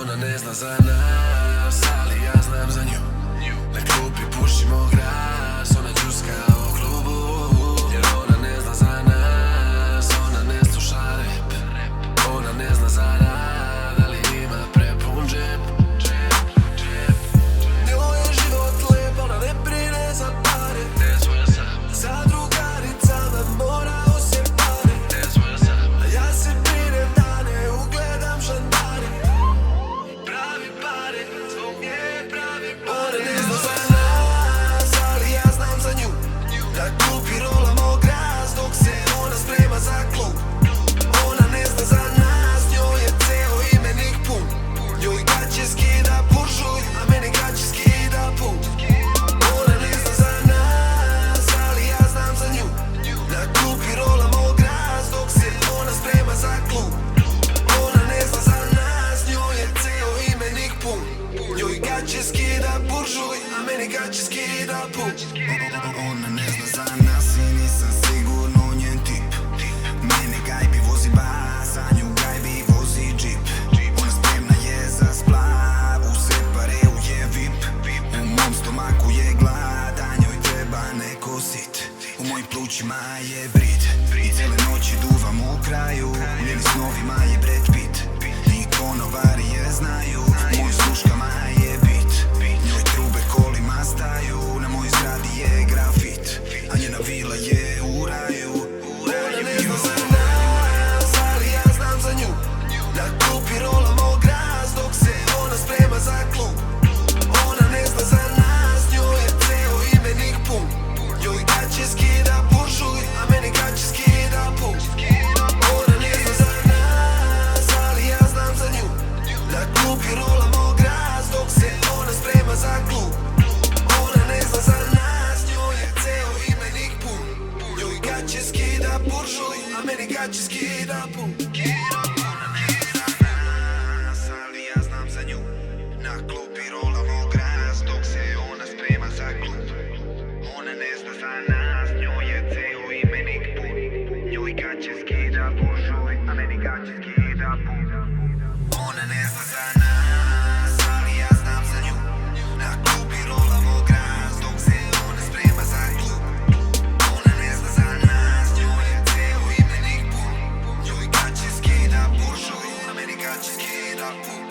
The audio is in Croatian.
Ona ne zna za nas, ali ja znam za nju. Na klupi pušimo gras, ona džuska u klubu. Jer ona ne zna za nas, ona ne sluša rap. Ona ne zna za rad, ali ima prepun džep. Njoj je život lep, ona ne brine za pare. Za drugaricama morao se pare. A ja se brinem da ne ugledam žandare. Pravi pare, zbog nje pravi pare. Ona ne zna za nas, ali ja znam za nju. Na klupi rolamo gras dok se ona sprema za klub. Ona ne zna za nas, njoj je ceo imenik pun. Njoj gaće skida buržuj, a meni gaće skida pun. Ona ne zna za nas, ali ja znam za nju. Na klupi rolamo gras dok se ona sprema za klub. Ona ne zna za nas, njoj je ceo imenik pun. Njoj gaće skida buržuj, a meni gaće skida pun. Ona ne zna za nas i nisam sigurno njen tip. Mene gajbi vozi bas, a nju gajbi vozi džip. Ona spremna je za splav, u separeu je vip. U mom stomaku je glad, a njoj treba neko sit. U mojim plućima je brid i cijele noći duvam u kraju. U njenim snovima je Brad Pitt i konovari je znaju. U mojim sluškama je bit, njoj trube kolima staju. Na mojoj zgradi je grafit, a njena vila je u raju. Ona ne zna za nas, ali ja znam za nju. Na klupi rolamo gras dok se ona sprema za klub. Ona ne zna za nas, njoj je ceo imenik pun. Njoj gaće skida buržuj, a meni gaće skida pun. Ona ne zna za nas, ali ja znam za nju. Na klupi rolamo gras dok se ona sprema za klub. Ona ne zna za nas, njoj je ceo imenik pun. Njoj gaće skida buržuj, a meni gaće skida pun. Ali ja znam za nju. Na klupi rolamo gras dok se ona sprema za klub. Ona ne zna za nas, njoj je ceo imenik pun. Njoj gaće skida buržuj, a meni gaće skida pun. Ona ne zna za nas, ali ja znam za nju. Na klupi rolamo gras dok se ona sprema za klub. Ona ne zna za nas, njoj je ceo imenik pun. Njoj gaće skida buržuj, a meni gaće skida pun.